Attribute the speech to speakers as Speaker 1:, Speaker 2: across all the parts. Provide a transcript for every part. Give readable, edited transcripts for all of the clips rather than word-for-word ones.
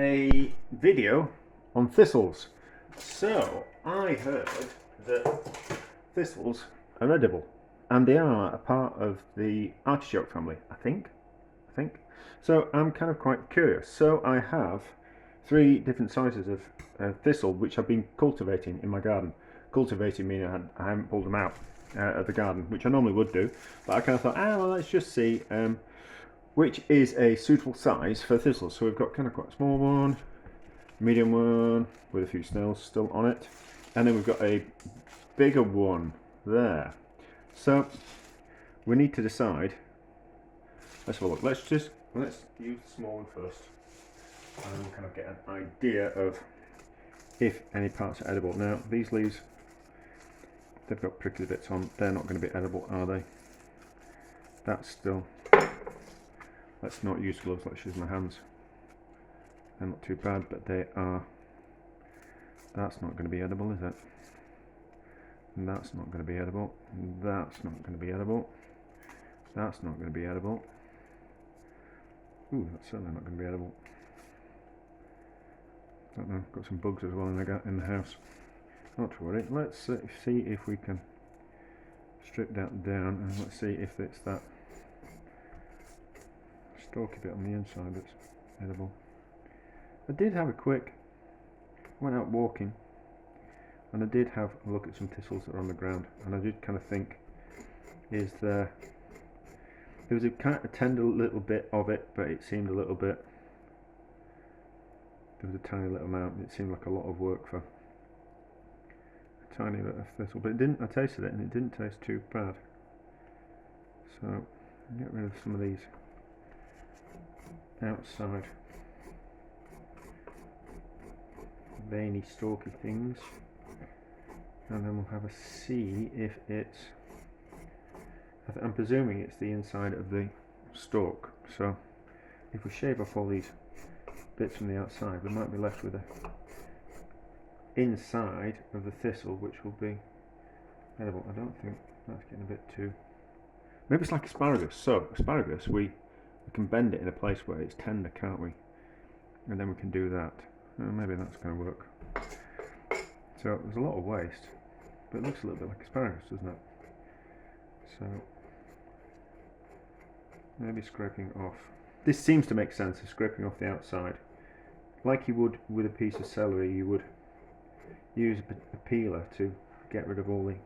Speaker 1: a video on thistles. So I heard that thistles are edible, and they are a part of the artichoke family. I think. So I'm kind of quite curious. So I have 3 different sizes of thistle which I've been cultivating in my garden. Cultivating meaning I haven't pulled them out of the garden, which I normally would do. But I kind of thought, well, let's just see which is a suitable size for thistles. So we've got kind of quite a small one, medium one with a few snails still on it, and then we've got a bigger one there. So we need to decide. Let's have a look. Let's use the small one first and kind of get an idea of if any parts are edible. Now these leaves, they've got prickly bits on. They're not going to be edible, are they? That's still. Let's not use gloves, let's use my hands. They're not too bad, but they are. That's not going to be edible, is it? And that's not going to be edible. That's not going to be edible. That's not going to be edible. Ooh, that's certainly not going to be edible. Don't know, got some bugs as well in the house. Not to worry, let's see if we can strip that down, and let's see if it's that stalky bit on the inside that's edible. I did have a quick, went out walking, and I did have a look at some thistles that are on the ground, and I did kind of think, is there was a kind of tender little bit of it, but it seemed a little bit, there was a tiny little amount, it seemed like a lot of work for a tiny bit of thistle, but it didn't, I tasted it and it didn't taste too bad. So get rid of some of these outside veiny stalky things, and then we'll have a see if it's, I'm presuming it's the inside of the stalk. So if we shave off all these bits from the outside, we might be left with the inside of the thistle, which will be edible. I don't think that's getting a bit too, maybe it's like asparagus. So asparagus, we can bend it in a place where it's tender, can't we? And then we can do that. Maybe that's going to work. So there's a lot of waste, but it looks a little bit like asparagus, doesn't it? So maybe scraping off. This seems to make sense, of scraping off the outside. Like you would with a piece of celery, you would use a peeler to get rid of all the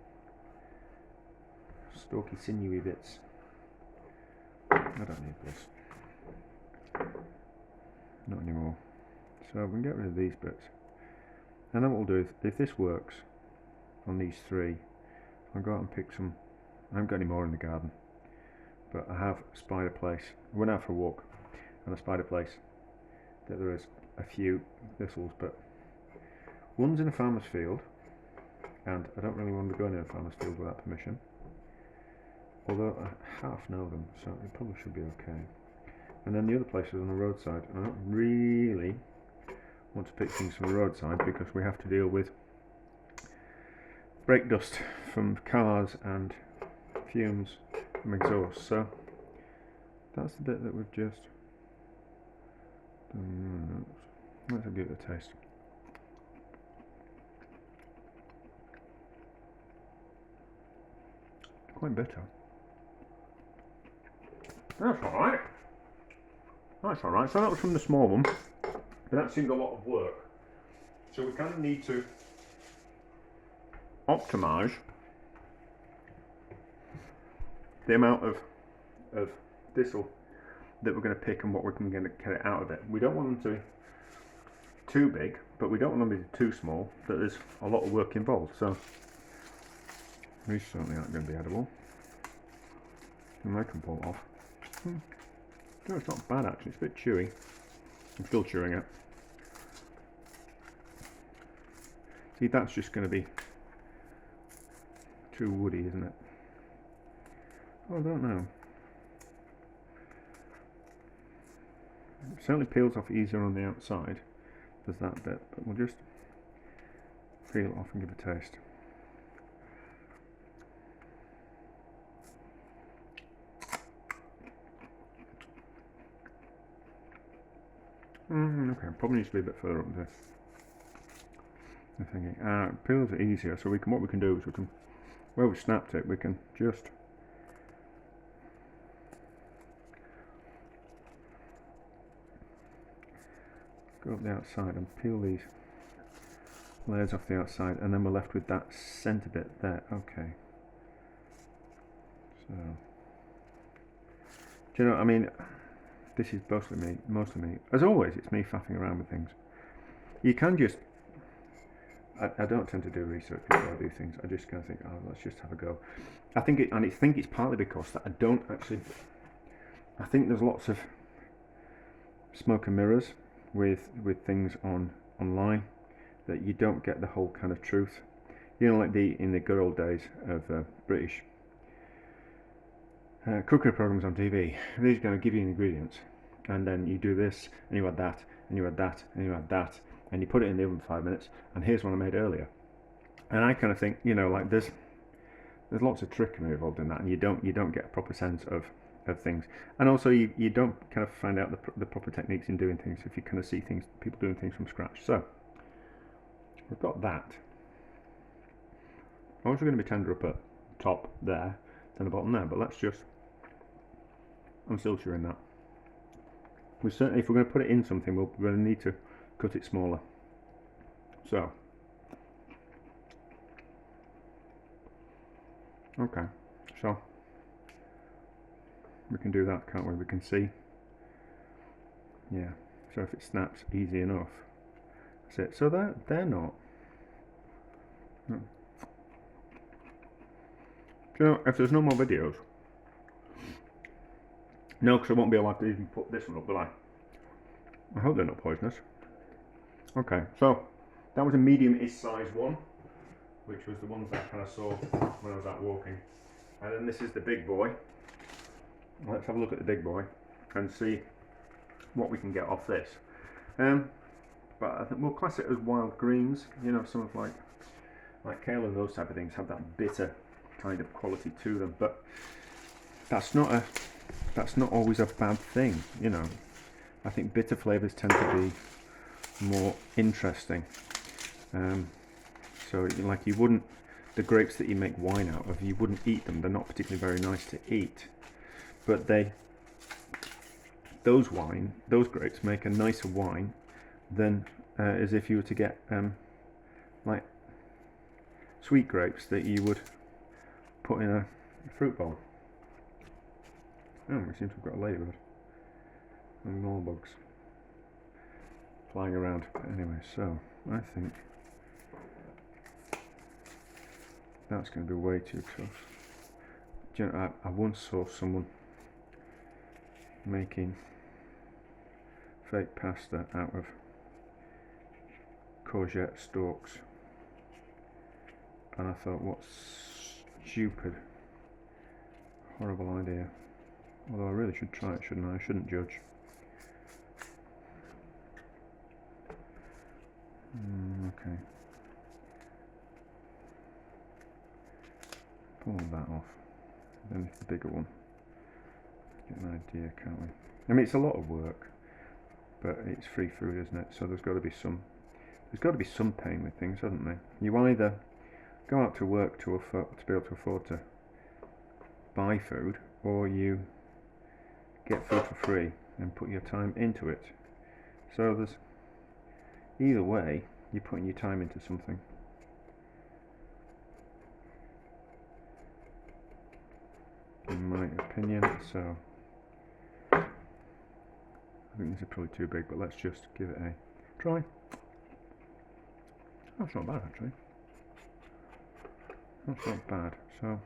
Speaker 1: stalky, sinewy bits. I don't need this. Not anymore. So we can get rid of these bits. And then what we'll do is, if this works on these 3, I'll go out and pick some. I haven't got any more in the garden, but I have a spider place. I went out for a walk and a spider place that there is a few thistles, but one's in a farmer's field, and I don't really want to go in a farmer's field without permission, although I half know them, so it probably should be okay. And then the other place is on the roadside, and I don't really want to pick things from the roadside because we have to deal with brake dust from cars and fumes from exhaust. So that's the bit that we've just done. Let's give it a taste. Quite bitter. That's alright. That's alright. So that was from the small one, but that seemed a lot of work. So we kind of need to optimise the amount of thistle that we're going to pick and what we can get out of it. We don't want them to be too big, but we don't want them to be too small, but there's a lot of work involved. So these certainly aren't going to be edible, and I can pull it off. No, it's not bad actually, it's a bit chewy. I'm still chewing it. See, that's just going to be too woody, isn't it? Oh, I don't know. It certainly peels off easier on the outside. There's that bit, but we'll just peel it off and give it a taste. Okay, probably needs to be a bit further up there. I'm thinking, peels are easier, so what we can do is where we snapped it, we can just go up the outside and peel these layers off the outside, and then we're left with that centre bit there. Okay. So, do you know, I mean, this is mostly me. As always, it's me faffing around with things. You can just, I don't tend to do research before I do things. I just kind of think, oh, let's just have a go. I think it's partly because that I don't actually, I think there's lots of smoke and mirrors with things online, that you don't get the whole kind of truth. You know, like in the good old days of British cookery programs on TV, they're going to give you the ingredients, and then you do this, and you add that, and you add that, and you add that, and you put it in the oven for 5 minutes, and here's one I made earlier. And I kind of think, you know, like there's lots of trickery involved in that, and you don't get a proper sense of things, and also you don't kind of find out the proper techniques in doing things if you kind of see people doing things from scratch. So we've got that. Also going to be tender up at top there than the bottom there, but I'm still chewing that. We certainly, if we're going to put it in something, we're going to need to cut it smaller. So, okay, so we can do that, can't we? We can see, yeah. So if it snaps easy enough, that's it. So they're not. No. Do you know, if there's no more videos, no, because I won't be allowed to even put this one up, will I? I hope they're not poisonous. Okay, so that was a medium-ish size one, which was the ones that I kind of saw when I was out walking. And then this is the big boy. Let's have a look at the big boy and see what we can get off this. But I think we'll class it as wild greens. You know, some of like kale and those type of things have that bitter kind of quality to them, but that's not always a bad thing, you know. I think bitter flavours tend to be more interesting. So like you wouldn't, the grapes that you make wine out of, you wouldn't eat them. They're not particularly very nice to eat, but those grapes make a nicer wine than as if you were to get like sweet grapes that you would put in a fruit bowl. Oh, we seem to have got a ladybird and more bugs flying around. But anyway, so I think that's going to be way too close. Do you know, I once saw someone making fake pasta out of courgette stalks, and I thought, what stupid, horrible idea. Although I really should try it, shouldn't I? I shouldn't judge. Okay. Pull that off. Then the bigger one. Get an idea, can't we? I mean, it's a lot of work, but it's free food, isn't it? So there's got to be some pain with things, hasn't there? You either go out to work to be able to afford to buy food, or you get food for free and put your time into it. So there's either way, you're putting your time into something. In my opinion, so I think this is probably too big, but let's just give it a try. That's not bad, actually. That's not bad. So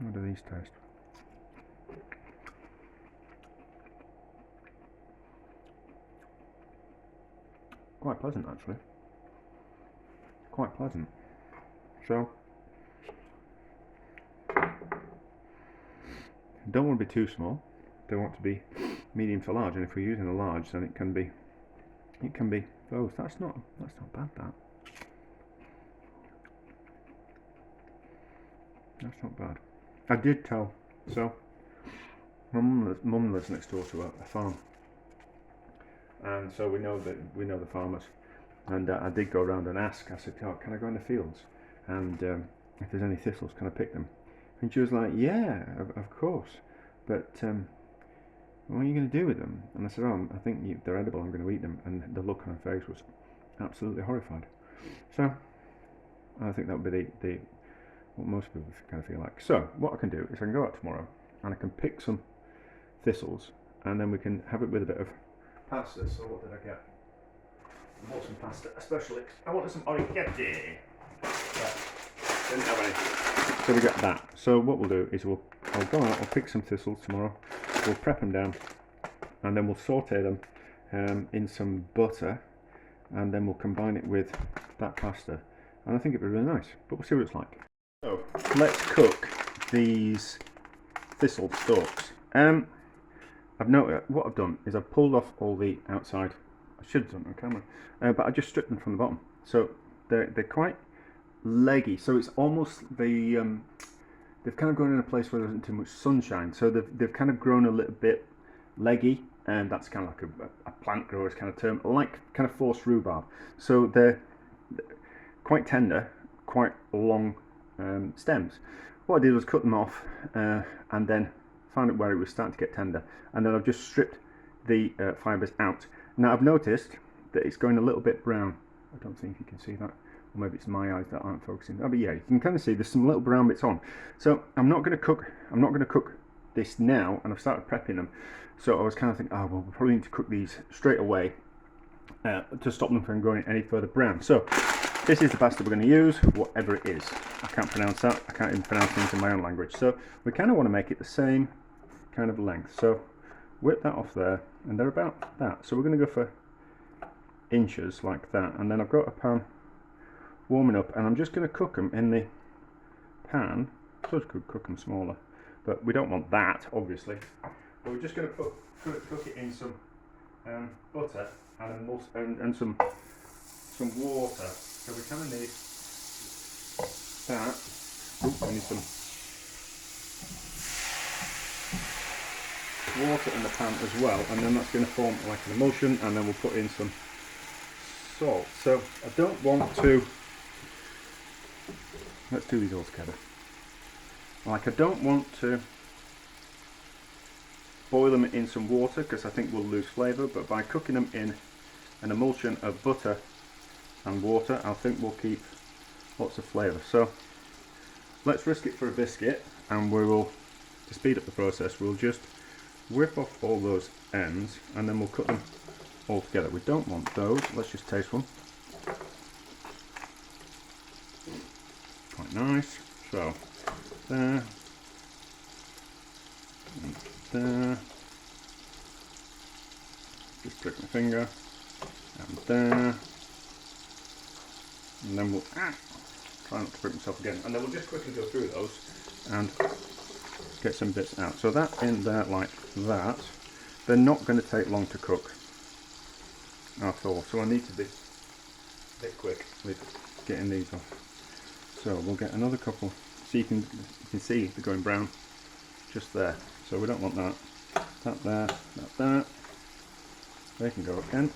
Speaker 1: how do these taste? Quite pleasant, actually. Quite pleasant. So don't want to be too small. They want to be medium to large, and if we're using a large, then it can be both. That's not bad, that. That's not bad. I did tell, so my mum lives next door to a farm, and so we know the farmers. And I did go around and ask. I said, "Oh, can I go in the fields? And if there's any thistles, can I pick them?" And she was like, "Yeah, of course. But what are you going to do with them?" And I said, "Oh, I think they're edible. I'm going to eat them." And the look on her face was absolutely horrified. So I think that would be the what most people kind of feel like. So what I can do is I can go out tomorrow and I can pick some thistles, and then we can have it with a bit of pasta. So what did I get? I bought some pasta, especially I wanted some Artichokes. Didn't have any. So we got that. So what we'll do is I'll go out, I'll pick some thistles tomorrow, we'll prep them down, and then we'll saute them in some butter, and then we'll combine it with that pasta, and I think it'll be really nice, but we'll see what it's like. So let's cook these thistle stalks. I've noticed what I've done is I've pulled off all the outside. I should have done it on camera, but I just stripped them from the bottom. So they're quite leggy. So it's almost they've kind of grown in a place where there isn't too much sunshine. So they've kind of grown a little bit leggy, and that's kind of like a plant grower's kind of term, like kind of forced rhubarb. So they're quite tender, quite long stems. What I did was cut them off and then found it where it was starting to get tender, and then I've just stripped the fibres out. Now I've noticed that it's going a little bit brown. I don't think you can see that, or maybe it's my eyes that aren't focusing. Oh, but yeah, you can kind of see there's some little brown bits on. So I'm not going to cook this now, and I've started prepping them. So I was kind of thinking, oh well, we'll probably need to cook these straight away to stop them from going any further brown. So this is the pasta we're going to use, whatever it is. I can't pronounce that. I can't even pronounce things in my own language. So we kind of want to make it the same kind of length. So whip that off there, and they're about that. So we're going to go for inches like that, and then I've got a pan warming up, and I'm just going to cook them in the pan. I suppose we could cook them smaller, but we don't want that, obviously. But we're just going to cook it in some butter and some water. So we kind of need that. Ooh, we need some water in the pan as well, and then that's going to form like an emulsion, and then we'll put in some salt. So I don't want to, let's do these all together. Like, I don't want to boil them in some water because I think we'll lose flavour, but by cooking them in an emulsion of butter and water, I think we'll keep lots of flavour. So let's risk it for a biscuit, and we will, to speed up the process, we'll just whip off all those ends, and then we'll cut them all together. We don't want those. Let's just taste one. Quite nice. So there and there. Just prick my finger, and there, and then we'll try not to prick myself again, and then we'll just quickly go through those and get some bits out. So that in there like that. They're not going to take long to cook at all, so I need to be a bit quick with getting these off. So we'll get another couple, so you can see they're going brown just there. So we don't want that. That there, that. They can go again.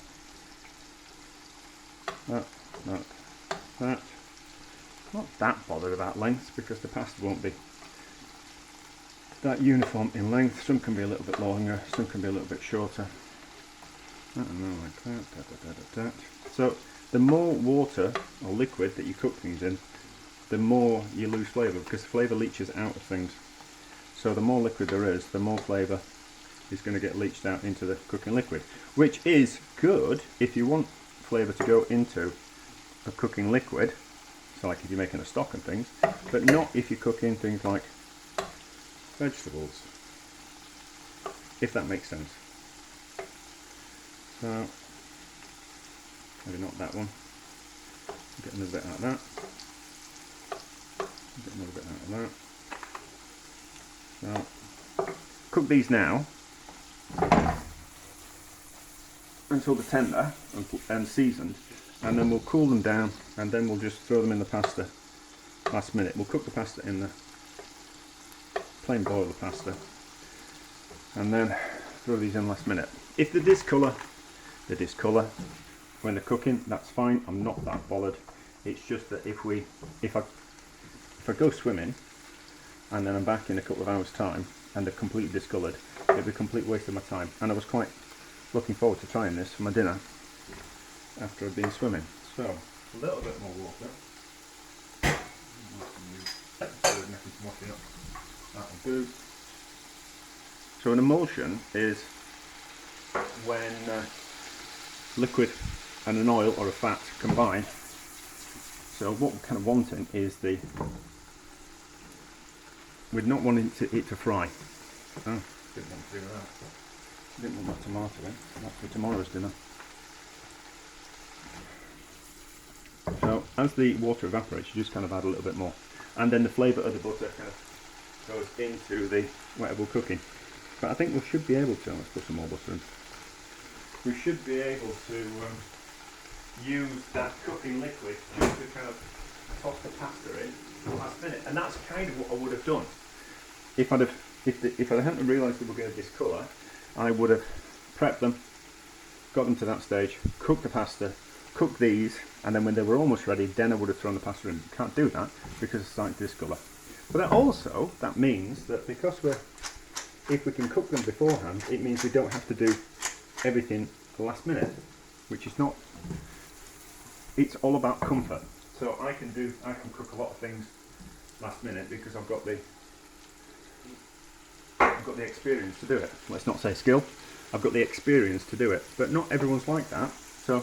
Speaker 1: That. Not that bothered about length because the pasta won't be that uniform in length. Some can be a little bit longer, some can be a little bit shorter. I don't know, like that. So the more water or liquid that you cook things in, the more you lose flavour, because flavour leaches out of things. So the more liquid there is, the more flavour is going to get leached out into the cooking liquid, which is good if you want flavour to go into a cooking liquid, so like if you're making a stock and things, but not if you're cooking things like vegetables, if that makes sense. So maybe not that one. Get another bit out of that. Get another bit out of that. So cook these now until they're tender and seasoned, and then we'll cool them down, and then we'll just throw them in the pasta last minute. We'll cook the pasta in the plain boil the pasta, and then throw these in last minute. If they discolour, they discolour. When they're cooking, that's fine. I'm not that bothered. It's just that if I go swimming and then I'm back in a couple of hours' time and they're completely discoloured, it'd be a complete waste of my time. And I was quite looking forward to trying this for my dinner after I'd been swimming. So a little bit more water. That'll do. So an emulsion is when liquid and an oil or a fat combine. So what we're kind of wanting is we're not wanting it to fry. Oh, didn't want to do that. Didn't want that tomato in. That's for tomorrow's dinner. So as the water evaporates, you just kind of add a little bit more, and then the flavour of the butter kind of goes into the whatever we're cooking. But I think we should be able to. Let's put some more butter in. We should be able to use that cooking liquid just to kind of toss the pasta in last minute, and that's kind of what I would have done if I hadn't realised they were going to discolour. I would have prepped them, got them to that stage, cooked the pasta, cooked these, and then when they were almost ready, then I would have thrown the pasta in. Can't do that because it's starting to discolour. But that means that if we can cook them beforehand, it means we don't have to do everything last minute, which is not. It's all about comfort. So I can cook a lot of things last minute because I've got the experience to do it. Let's not say skill. I've got the experience to do it, but not everyone's like that. So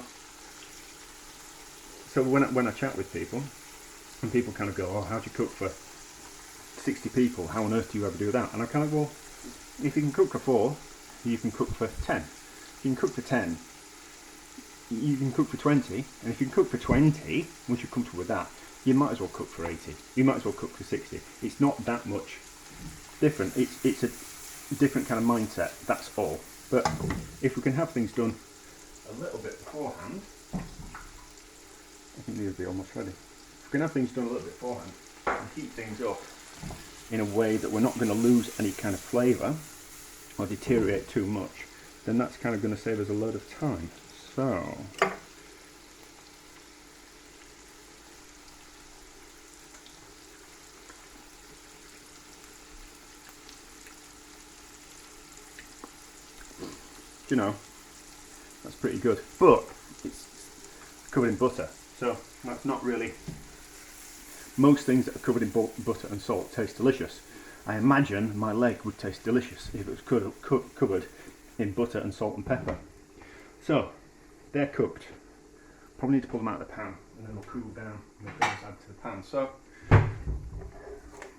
Speaker 1: when I chat with people, and people kind of go, "Oh, how do you cook for 60 people? How on earth do you ever do that?" And I kind of, well, if you can cook for 4, you can cook for 10. If you can cook for 10, you can cook for 20, and if you can cook for 20, once you're comfortable with that, you might as well cook for 80. You might as well cook for 60. It's not that much different. It's a different kind of mindset, that's all. But if we can have things done a little bit beforehand, I think these will be almost ready. If we can have things done a little bit beforehand and keep things up in a way that we're not going to lose any kind of flavour or deteriorate too much, then that's kind of going to save us a load of time. So you know, that's pretty good, but it's covered in butter, so that's not really. Most things that are covered in butter and salt taste delicious. I imagine my leg would taste delicious if it was covered in butter and salt and pepper. So they're cooked. Probably need to pull them out of the pan and then they'll cool down and the things add to the pan. So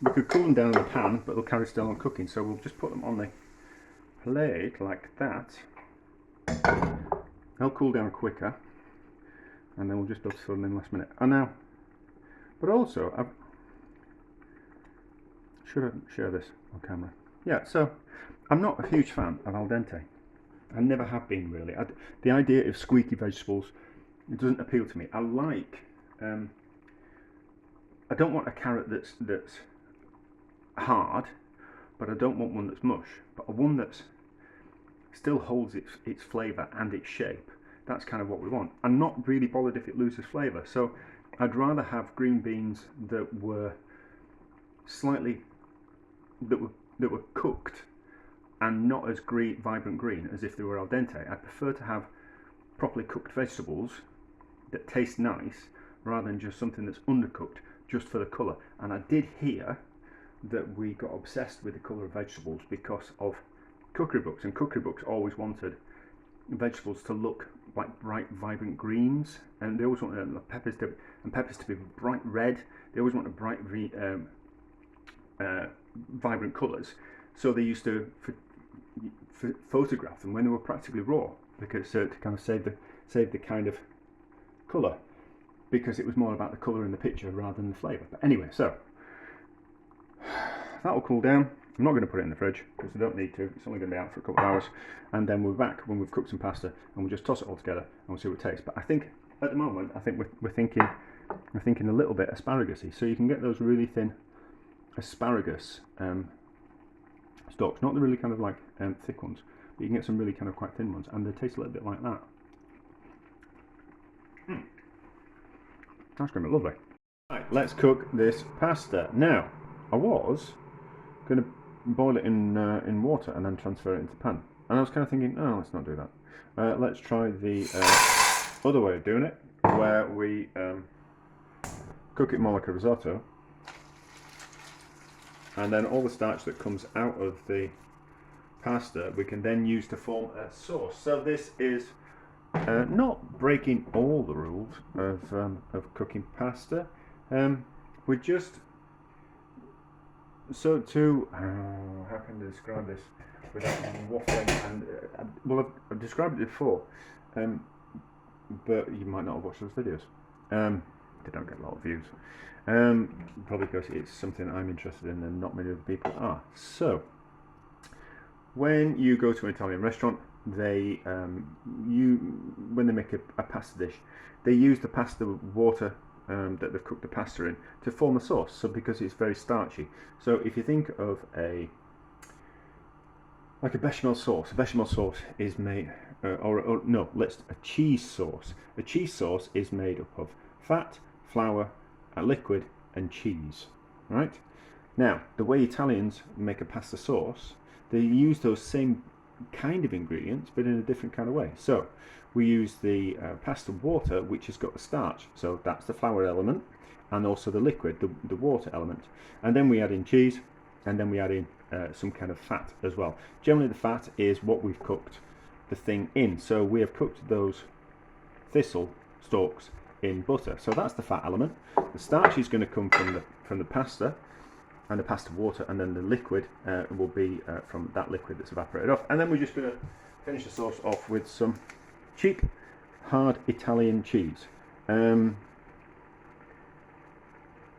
Speaker 1: we could cool them down in the pan, but they'll carry still on cooking. So we'll just put them on the plate like that. They'll cool down quicker, and then we'll just be able to throw them in last minute. And now, but also, should I share this on camera? Yeah. So I'm not a huge fan of al dente. I never have been really. The idea of squeaky vegetables, it doesn't appeal to me. I like. I don't want a carrot that's hard, but I don't want one that's mush. But one that's still holds its flavour and its shape. That's kind of what we want. I'm not really bothered if it loses flavour. So I'd rather have green beans that were that were cooked and not as vibrant green as if they were al dente. I prefer to have properly cooked vegetables that taste nice rather than just something that's undercooked just for the colour. And I did hear that we got obsessed with the colour of vegetables because of cookery books, and cookery books always wanted vegetables to look like bright, vibrant greens, and they always wanted peppers to be bright red. They always wanted bright, vibrant colours. So they used to photograph them when they were practically raw, because to kind of save the kind of colour, because it was more about the colour in the picture rather than the flavour. But anyway, so that will cool down. I'm not going to put it in the fridge because I don't need to. It's only going to be out for a couple of hours, and then we're back when we've cooked some pasta, and we'll just toss it all together and we'll see what it tastes. But I think at the moment, we're thinking a little bit asparagusy. So you can get those really thin asparagus stalks, not the really kind of like thick ones, but you can get some really kind of quite thin ones, and they taste a little bit like that. That's going to be lovely. Right, let's cook this pasta. Now, I was going to boil it in water and then transfer it into the pan, and I was kind of thinking, oh, let's not do that. Let's try the other way of doing it, where we cook it more like a risotto, and then all the starch that comes out of the pasta we can then use to form a sauce. So this is not breaking all the rules of cooking pasta. We're just how can I describe this without waffling? And well, I've described it before, but you might not have watched those videos. They don't get a lot of views, probably because it's something I'm interested in and not many other people are. So when you go to an Italian restaurant, they when they make a pasta dish, they use the pasta water that they've cooked the pasta in to form a sauce. So because it's very starchy, so if you think of a bechamel sauce, is made a cheese sauce. A cheese sauce is made up of fat, flour, a liquid, and cheese. Right? Now, the way Italians make a pasta sauce, they use those same kind of ingredients, but in a different kind of way. So we use the pasta water, which has got the starch, so that's the flour element, and also the liquid, the water element, and then we add in cheese, and then we add in some kind of fat as well. Generally the fat is what we've cooked the thing in, so we have cooked those thistle stalks in butter, so that's the fat element. The starch is going to come from the pasta and the pasta water, and then the liquid will be from that liquid that's evaporated off. And then we're just going to finish the sauce off with some cheap, hard Italian cheese.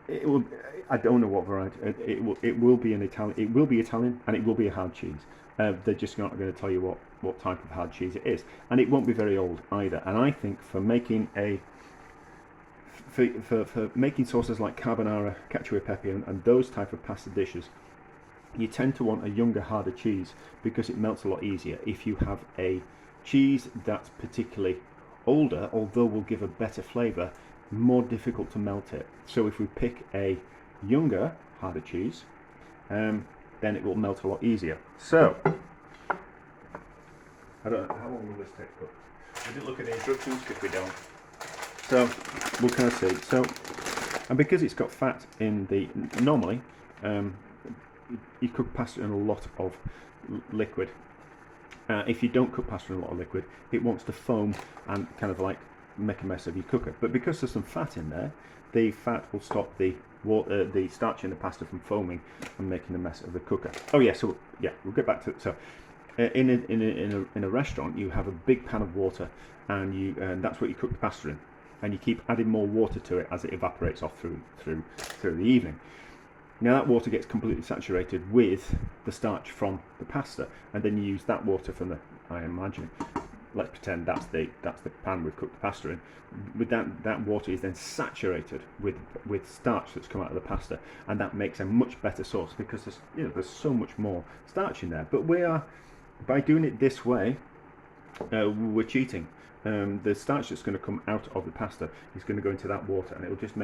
Speaker 1: It will. I don't know what variety. It will be an Italian. It will be Italian, and it will be a hard cheese. They're just not going to tell you what type of hard cheese it is, and it won't be very old either. And I think for making for making sauces like carbonara, cacio e pepe, and those type of pasta dishes, you tend to want a younger, harder cheese because it melts a lot easier. If you have a cheese that's particularly older, although will give a better flavour, more difficult to melt it. So if we pick a younger, harder cheese, then it will melt a lot easier. So I don't know how long will this take. We didn't look at the instructions because we don't. So we'll kind of see. So, and because it's got fat in the normally, you cook pasta in a lot of liquid. If you don't cook pasta in a lot of liquid, it wants to foam and kind of like make a mess of your cooker. But because there's some fat in there, the fat will stop the starch in the pasta from foaming and making a mess of the cooker. Oh yeah, so yeah, we'll get back to it. So in a restaurant, you have a big pan of water, and that's what you cook the pasta in, and you keep adding more water to it as it evaporates off through the evening. Now that water gets completely saturated with the starch from the pasta, and then you use that water from I imagine, let's pretend that's the pan we've cooked the pasta in. With that water is then saturated with starch that's come out of the pasta, and that makes a much better sauce because there's so much more starch in there. But by doing it this way, we're cheating. The starch that's going to come out of the pasta is going to go into that water, and it will just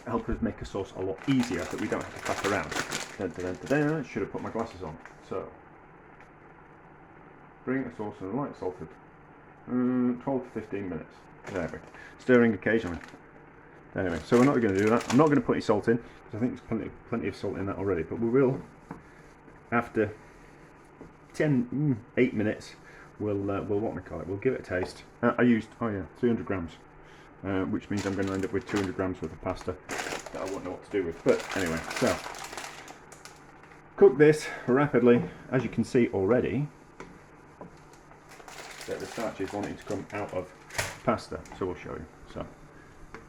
Speaker 1: help us make a sauce a lot easier that we don't have to faff around. Should have put my glasses on. So, bring a sauce in light salted. 12 to 15 minutes. There we go. Stirring occasionally. Anyway, so we're not going to do that. I'm not going to put any salt in because I think there's plenty of salt in that already. But we will, after 8 minutes. We'll what we call it. We'll give it a taste. I used 300 grams, which means I'm going to end up with 200 grams worth of pasta that I won't know what to do with. But anyway, so cook this rapidly. As you can see already, that the starch is wanting to come out of pasta. So we'll show you. So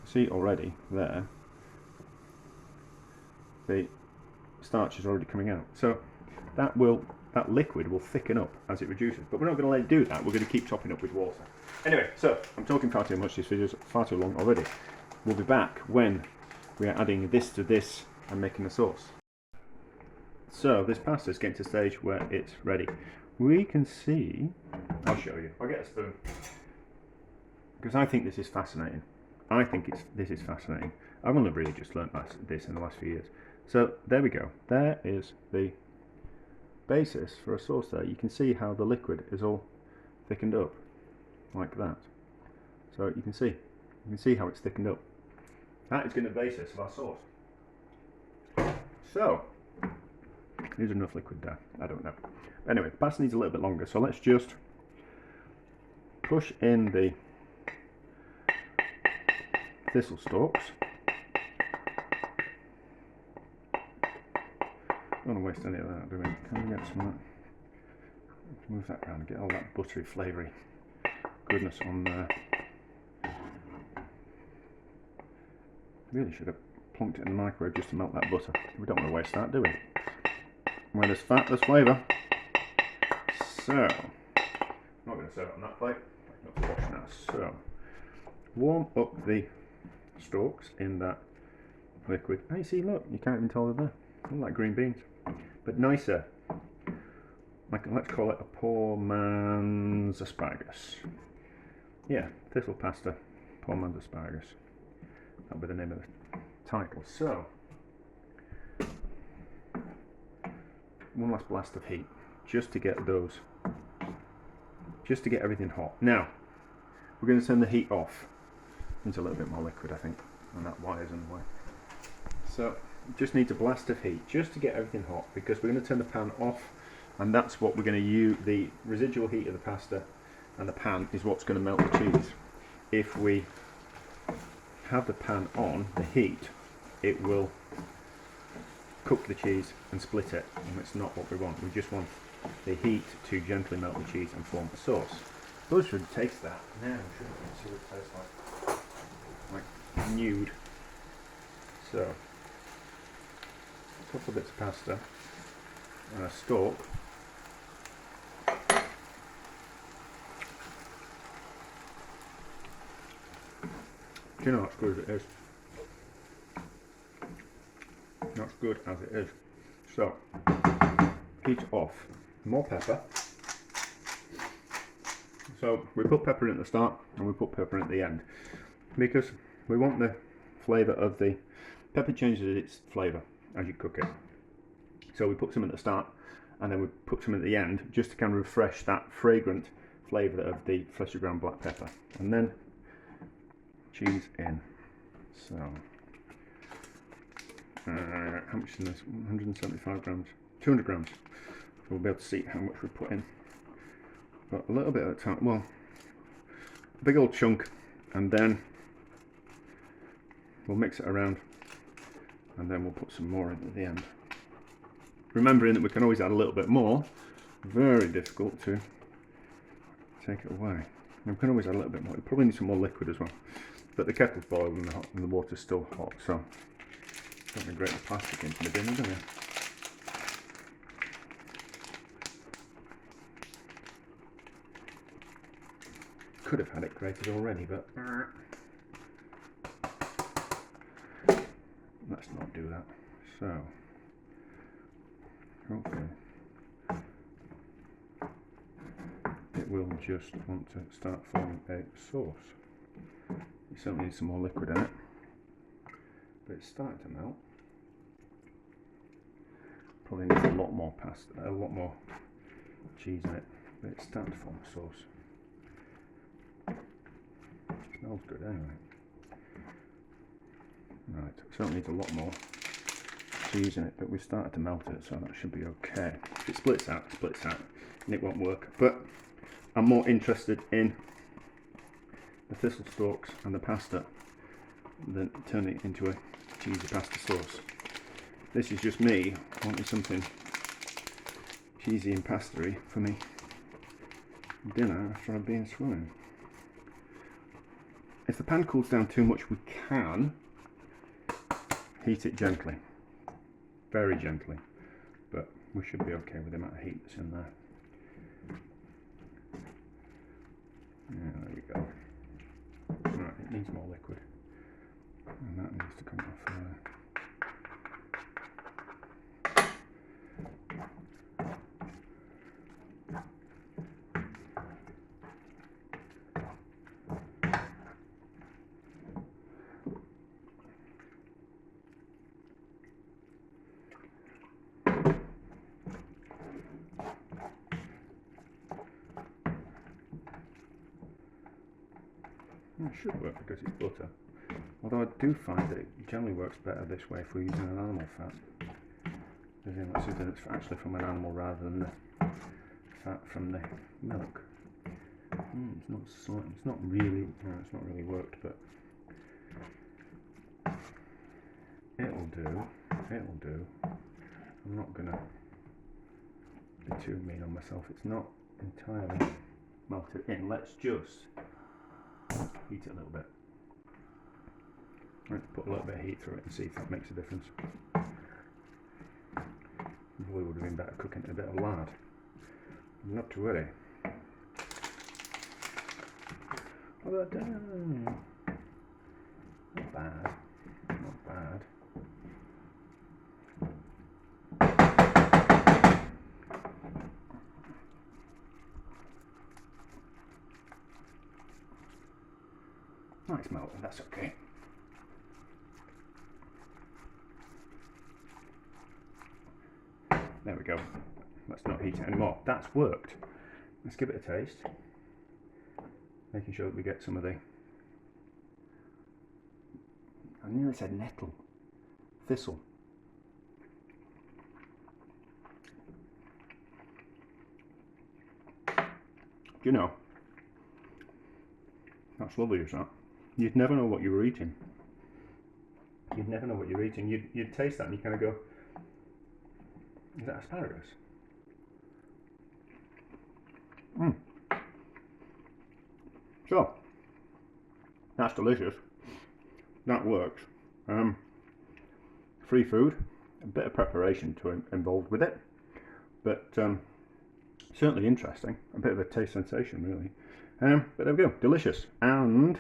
Speaker 1: see already there, the starch is already coming out. So that liquid will thicken up as it reduces, but we're not going to let it do that. We're going to keep topping up with water. Anyway, so I'm talking far too much. This video's far too long already. We'll be back when we are adding this to this and making the sauce. So this pasta is getting to the stage where it's ready. We can see, I'll show you, I'll get a spoon, because I think this is fascinating. This is fascinating. I've only really just learnt this in the last few years. So there we go, there is the basis for a sauce there. You can see how the liquid is all thickened up, like that. So you can see how it's thickened up. That is going to be the basis of our sauce. So, there's enough liquid there, I don't know. Anyway, the pasta needs a little bit longer, so let's just push in the thistle stalks. Don't want to waste any of that, do we? Can we get some of that? Move that around and get all that buttery, flavoury goodness on there. Really should have plunked it in the microwave just to melt that butter. We don't want to waste that, do we? Where there's fat, there's flavour. So, I'm not going to serve it on that plate. Not to wash now. So, warm up the stalks in that liquid. Oh, you see, look, you can't even tell they're there. All like green beans, but nicer. Like, let's call it a poor man's asparagus. Yeah, thistle pasta, poor man's asparagus. That'll be the name of the title. So, one last blast of heat, just to get everything hot. Now, we're going to turn the heat off. Needs a little bit more liquid, I think, and that wire's in the way. So, just needs a blast of heat, just to get everything hot, because we're going to turn the pan off, and that's what we're going to use. The residual heat of the pasta and the pan is what's going to melt the cheese. If we have the pan on, the heat, it will cook the cheese and split it, and it's not what we want. We just want the heat to gently melt the cheese and form a sauce. Those should taste that. Now, see what it tastes like nude. So, a couple of bits of pasta and a stalk. Do you know that's good as it is? That's good as it is. So, heat off. More pepper. So we put pepper in at the start and we put pepper in at the end because we want the flavour of the pepper changes its flavour as you cook it. So we put some at the start and then we put some at the end just to kind of refresh that fragrant flavour of the freshly ground black pepper. And then cheese in. So how much in this? 175 grams, 200 grams. We'll be able to see how much we put in. But a little bit at a time. Well, a big old chunk, and then we'll mix it around, and then we'll put some more in at the end. Remembering that we can always add a little bit more. Very difficult to take it away. And we can always add a little bit more. We probably need some more liquid as well. But the kettle's boiling and the water's still hot, so don't we grate the plastic into the dinner, do we? Could have had it grated already, but let's not do that. So, hopefully it will just want to start forming a sauce. You certainly need some more liquid in it, but it's starting to melt. Probably needs a lot more pasta, a lot more cheese in it, but it's starting to form a sauce. Smells good anyway. Right, certainly needs a lot more cheese in it, but we've started to melt it, so that should be okay. If it splits out, and it won't work. But I'm more interested in the thistle stalks and the pasta than turning it into a cheesy pasta sauce. This is just me wanting something cheesy and pasta-y for me dinner after I've been swimming. If the pan cools down too much, we can heat it gently, very gently, but we should be okay with the amount of heat that's in there. Yeah, there we go. Right, it needs more liquid, and that needs to come off there. should work because it's butter. Although I do find that it generally works better this way if we're using an animal fat. As in, like something that's actually from an animal rather than the fat from the milk. It's not really worked, but it'll do. I'm not gonna be too mean on myself. It's not entirely melted in. Let's just heat it a little bit. Let's put a little bit of heat through it and see if that makes a difference. Probably would have been better cooking it a bit of lard. Not to worry. Although, not bad. Not bad. Oh, it's melted, that's okay. There we go. Let's not heat it anymore. That's worked. Let's give it a taste. Making sure that we get some of the... I nearly said nettle. Thistle. You know, that's lovely, is that? You'd never know what you were eating. You'd never know what you're eating. You'd taste that and you kind of go, is that asparagus? So, that's delicious. That works. Free food, a bit of preparation involved with it, but certainly interesting. A bit of a taste sensation, really. But there we go, delicious. And